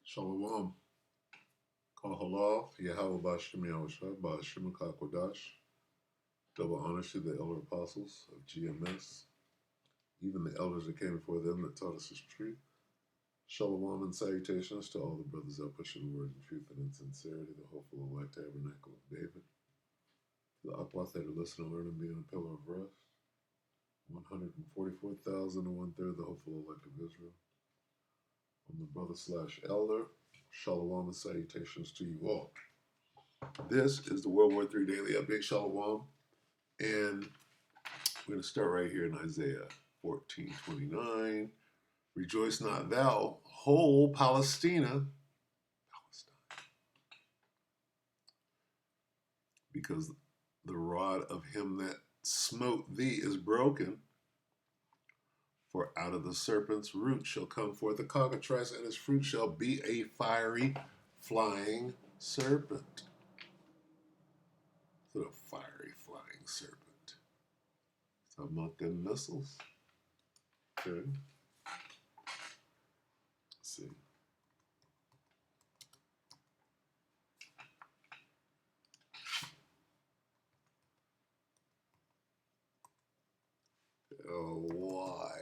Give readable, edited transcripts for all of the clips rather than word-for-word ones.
Shalom. Kahalal, Yahweh Bashem Yahushua, Bashem Kakodash. Double honors to the elder apostles of GMS, even the elders that came before them that taught us his truth. Shalom and salutations to all the brothers out pushing the word in truth and in sincerity, the hopeful elect tabernacle of David. To the Akwath that are listening, learn, and being a pillar of rest. 144,000 and one-third, the hopeful elect of Israel. I'm the brother/elder. Shalom and salutations to you all. This is the WW3 Daily Update. Shalom. And we're going to start right here in Isaiah 14:29. Rejoice not thou, whole Palestina, because the rod of him that smote thee is broken. For out of the serpent's root shall come forth a cockatrice, and his fruit shall be a fiery, flying serpent. So a fiery, flying serpent. Talking about them missiles. Okay. Let's see. Why?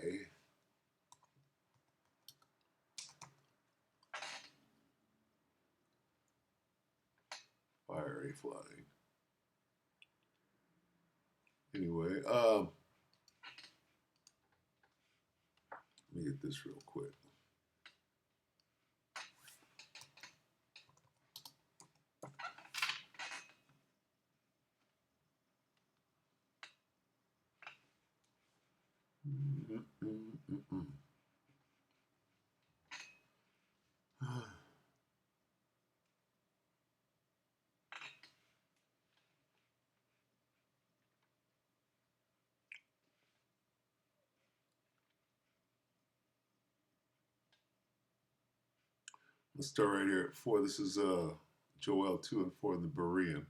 Fiery flying. Anyway, let me get this real quick. Let's start right here at 4. This is Joel 2 and 4 in the Berean.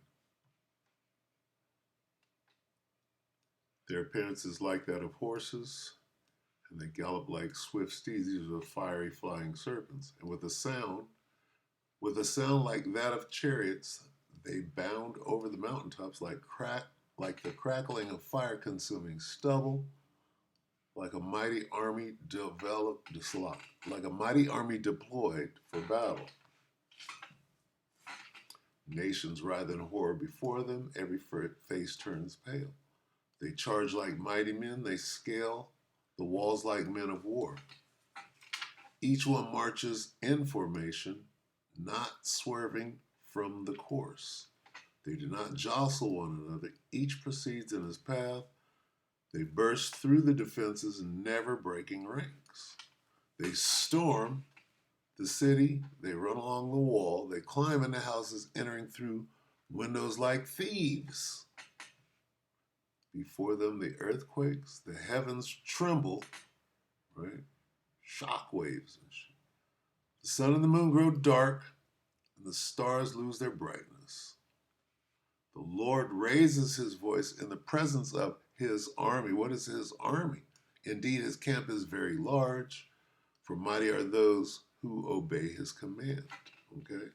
Their appearance is like that of horses, and they gallop like swift steeds. These are fiery flying serpents. And with a sound like that of chariots, they bound over the mountaintops like the crackling of fire-consuming stubble, like a mighty army deployed for battle. Nations writhe in horror before them. Every face turns pale. They charge like mighty men. They scale the walls like men of war. Each one marches in formation, not swerving from the course. They do not jostle one another. Each proceeds in his path. They burst through the defenses, never breaking ranks. They storm the city. They run along the wall. They climb into houses, entering through windows like thieves. Before them, the earth quakes. The heavens tremble, right? Shock waves and shit. The sun and the moon grow dark, and the stars lose their brightness. The Lord raises his voice in the presence of his army. What is his army? Indeed, his camp is very large, for mighty are those who obey his command. Okay?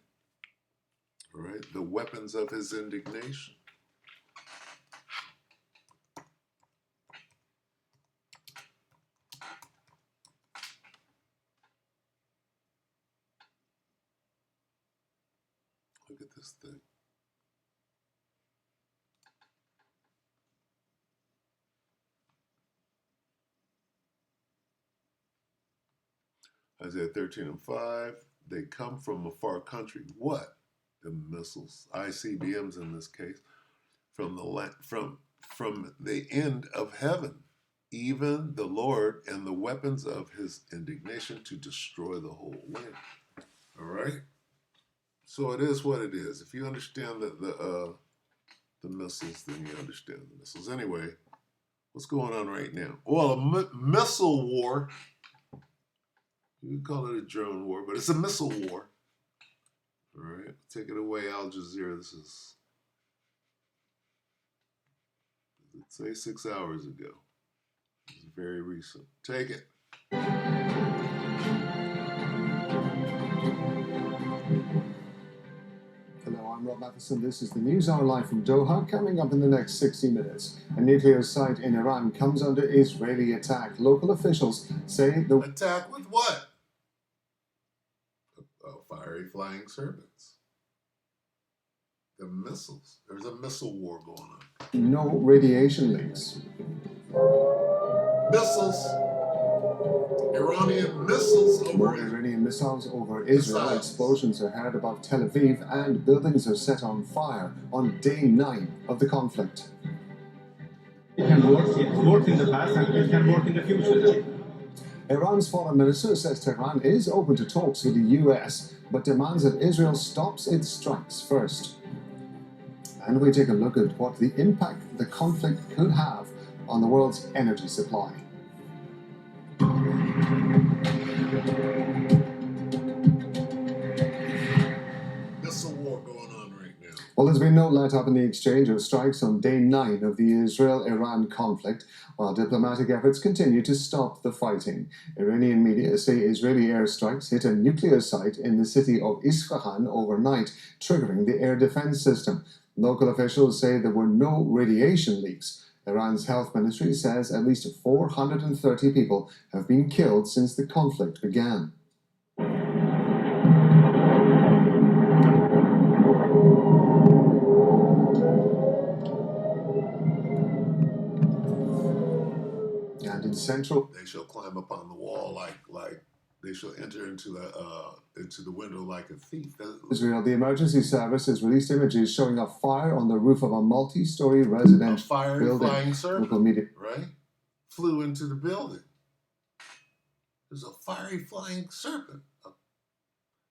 All right? The weapons of his indignation. Look at this thing. Isaiah 13 and 5. They come from a far country. What? The missiles, ICBMs in this case, from the end of heaven. Even the Lord and the weapons of his indignation to destroy the whole land. All right? So it is what it is. If you understand the missiles, then you understand the missiles. Anyway, what's going on right now? Well, a missile war. You can call it a drone war, but it's a missile war. All right, take it away, Al Jazeera. This is, let's say, 6 hours ago. This is very recent. Take it. I'm Rob Matheson. This is the News Hour live from Doha. Coming up in the next 60 minutes, a nuclear site in Iran comes under Israeli attack. Local officials say the attack with what? Fiery flying serpents. The missiles. There's a missile war going on. No radiation leaks. Missiles. Iranian missiles over More Iranian missiles over Israel. Missiles. Explosions are heard above Tel Aviv, and buildings are set on fire on day 9 of the conflict. It can work. It worked in the past, and it can work in the future. Iran's foreign minister says Tehran is open to talks with the US, but demands that Israel stops its strikes first. And we take a look at what the impact the conflict could have on the world's energy supply. Missile war going on right now. Well, there's been no let-up in the exchange of strikes on day 9 of the Israel-Iran conflict, while diplomatic efforts continue to stop the fighting. Iranian media say Israeli airstrikes hit a nuclear site in the city of Isfahan overnight, triggering the air defense system. Local officials say there were no radiation leaks. Iran's health ministry says at least 430 people have been killed since the conflict began. And in central, they shall climb up on the wall like they shall enter into the window like a thief. Israel, the emergency service has released images showing a fire on the roof of a multi-story residential building. Flying serpent, local media, right? Flew into the building. There's a fiery flying serpent.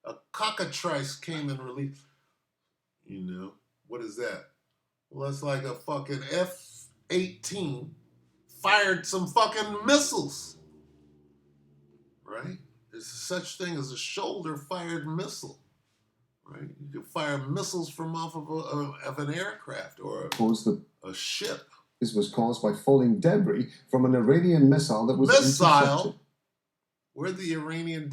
A cockatrice came and released. You know, what is that? Well, that's like a fucking F-18 fired some fucking missiles. Right? There's such thing as a shoulder-fired missile. Right? You can fire missiles from off of an aircraft or a ship. This was caused by falling debris from an Iranian missile that was intercepted. Where the Iranian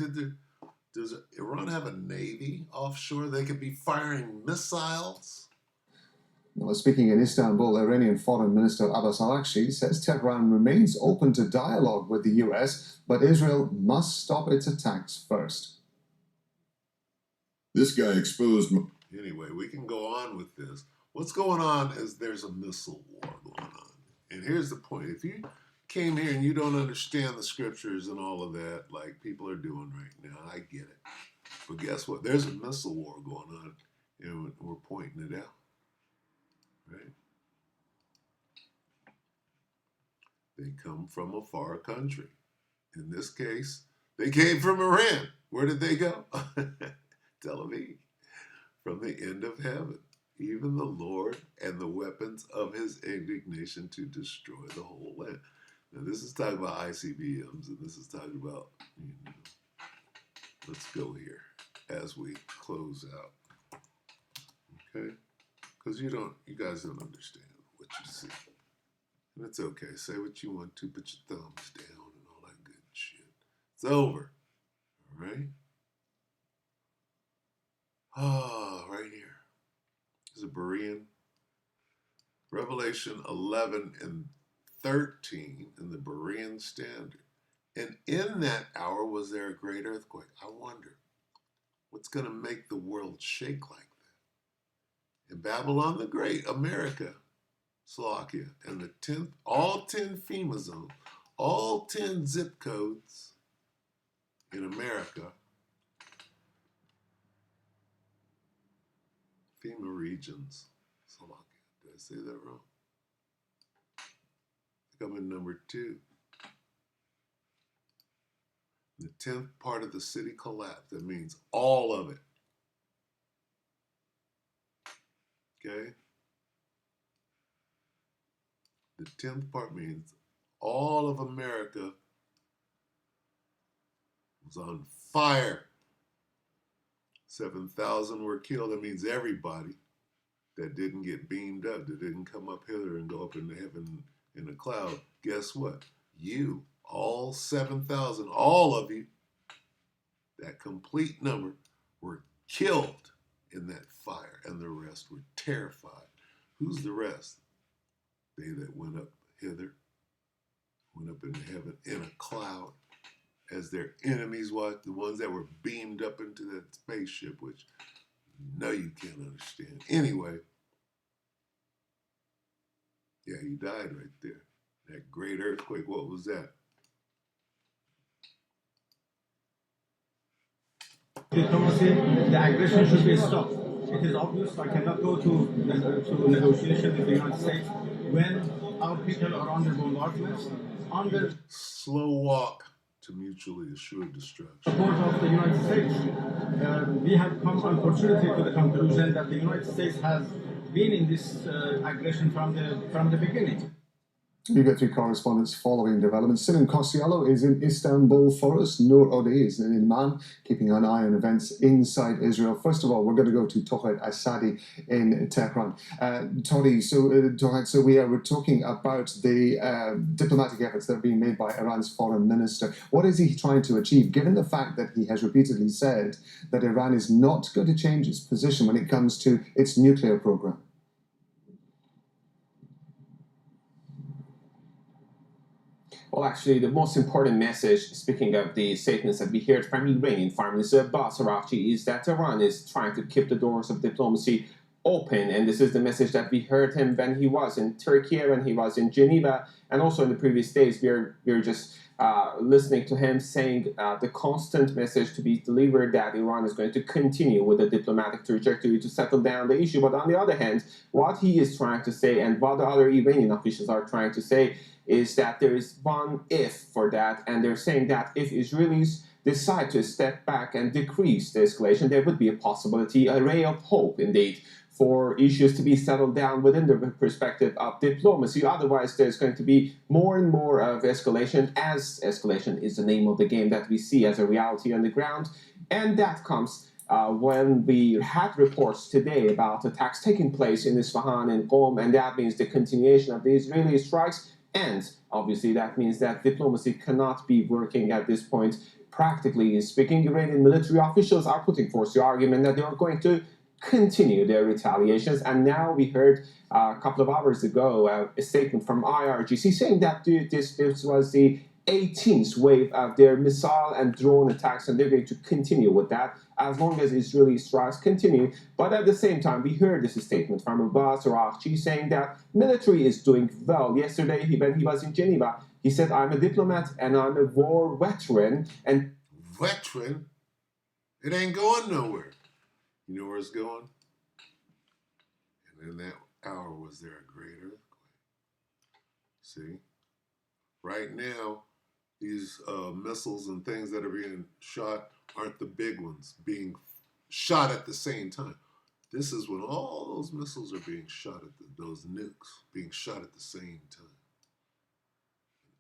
does Iran have a navy offshore? They could be firing missiles. Well, speaking in Istanbul, Iranian Foreign Minister Abbas Araghchi says Tehran remains open to dialogue with the US, but Israel must stop its attacks first. This guy exposed. Anyway, we can go on with this. What's going on is there's a missile war going on. And here's the point. If you came here and you don't understand the scriptures and all of that, like people are doing right now, I get it. But guess what? There's a missile war going on, and we're pointing it out. Right? They come from a far country. In this case, they came from Iran. Where did they go? Tel Aviv. From the end of heaven, even the Lord and the weapons of his indignation to destroy the whole land. Now, this is talking about ICBMs, and this is talking about, let's go here as we close out. Okay? Because you guys don't understand what you see. And it's okay. Say what you want to, put your thumbs down and all that good shit. It's over. All right? Right here. This is a Berean. Revelation 11 and 13 in the Berean Standard. And in that hour was there a great earthquake. I wonder what's going to make the world shake like that. In Babylon the Great, America, Slovakia, and the 10th, all 10 FEMA zones, all 10 zip codes in America, FEMA regions, Slovakia. Did I say that wrong? I think I'm in number 2. The 10th part of the city collapsed. That means all of it. Okay? The 10th part means all of America was on fire. 7,000 were killed. That means everybody that didn't get beamed up, that didn't come up hither and go up into heaven in a cloud. Guess what? You, all 7,000, all of you, that complete number, were killed in that fire, and the rest were terrified. Who's the rest? They that went up hither, went up into heaven in a cloud, as their enemies watched, the ones that were beamed up into that spaceship, which no, you can't understand. Anyway, yeah, he died right there. That great earthquake, what was that? Diplomacy, the aggression should be stopped. It is obvious I cannot go to negotiation with the United States when our people are under bombardment, under Slow walk to mutually assured destruction. support of the United States. We have come, unfortunately, to the conclusion that the United States has been in this aggression from the beginning. WW3 correspondents following developments. Sinan Kosialo is in Istanbul for us. Noor Odeh is in Amman, keeping an eye on events inside Israel. First of all, we're going to go to Tohed Asadi in Tehran. Tony, so we're talking about the diplomatic efforts that are being made by Iran's foreign minister. What is he trying to achieve, given the fact that he has repeatedly said that Iran is not going to change its position when it comes to its nuclear program? Well, actually, the most important message, speaking of the statements that we heard from Iranian Foreign Minister Abbas Araghchi, is that Iran is trying to keep the doors of diplomacy open. And this is the message that we heard him when he was in Turkey, when he was in Geneva, and also in the previous days. We're just listening to him saying the constant message to be delivered that Iran is going to continue with the diplomatic trajectory to settle down the issue. But on the other hand, what he is trying to say and what the other Iranian officials are trying to say is that there is one if for that, and they're saying that if Israelis decide to step back and decrease the escalation, there would be a possibility, a ray of hope indeed, for issues to be settled down within the perspective of diplomacy. Otherwise, there's going to be more and more of escalation, as escalation is the name of the game that we see as a reality on the ground, and that comes when we had reports today about attacks taking place in Isfahan and Qom, and that means the continuation of the Israeli strikes. And obviously, that means that diplomacy cannot be working at this point. Practically speaking, Iranian military officials are putting forth the argument that they are going to continue their retaliations. And now we heard a couple of hours ago a statement from IRGC saying that this was the 18th wave of their missile and drone attacks, and they're going to continue with that as long as Israeli strikes continue. But at the same time, we heard this statement from Abbas Araghchi saying that military is doing well. Yesterday, when he was in Geneva, he said, "I'm a diplomat and I'm a war veteran." And veteran? It ain't going nowhere. You know where it's going? And in that hour was there a great earthquake. See? Right now, these missiles and things that are being shot aren't the big ones being shot at the same time. This is when all those missiles are being shot at those nukes being shot at the same time.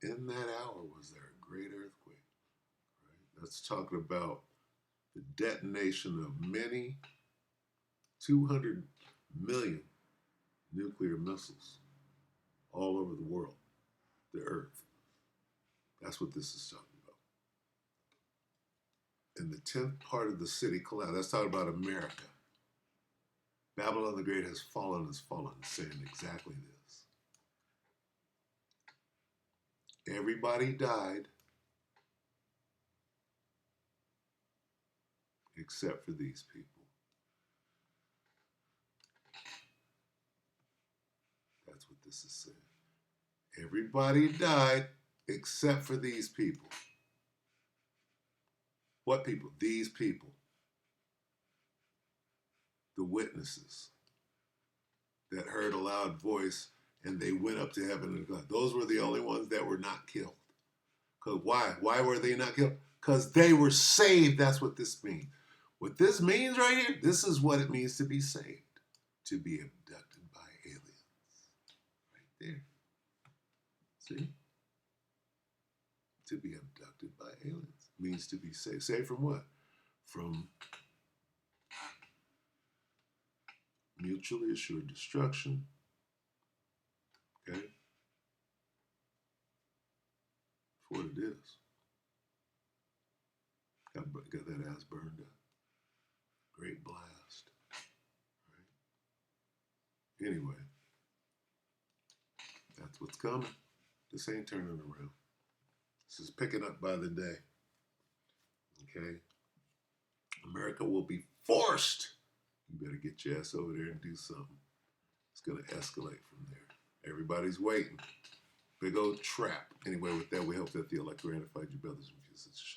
In that hour was there a great earthquake. Right? That's talking about the detonation of many 200 million nuclear missiles all over the world, the earth. That's what this is talking about. And the 10th part of the city collapsed. That's talking about America. Babylon the Great has fallen, saying exactly this. Everybody died except for these people. That's what this is saying. Everybody died except for these people. What people? These people. The witnesses that heard a loud voice and they went up to heaven and God. Those were the only ones that were not killed. Because why? Why were they not killed? Because they were saved. That's what this means. What this means right here, this is what it means to be saved. To be abducted by aliens. Right there. See? To be abducted by aliens means to be saved. Saved from what? From mutually assured destruction. Okay? That's what it is. Got that ass burned up. Great blast. Anyway, that's what's coming. This ain't turning around. This is picking up by the day. Okay? America will be forced. You better get your ass over there and do something. It's going to escalate from there. Everybody's waiting. Big old trap. Anyway, with that, we hope that the elect gratified you brothers and sisters.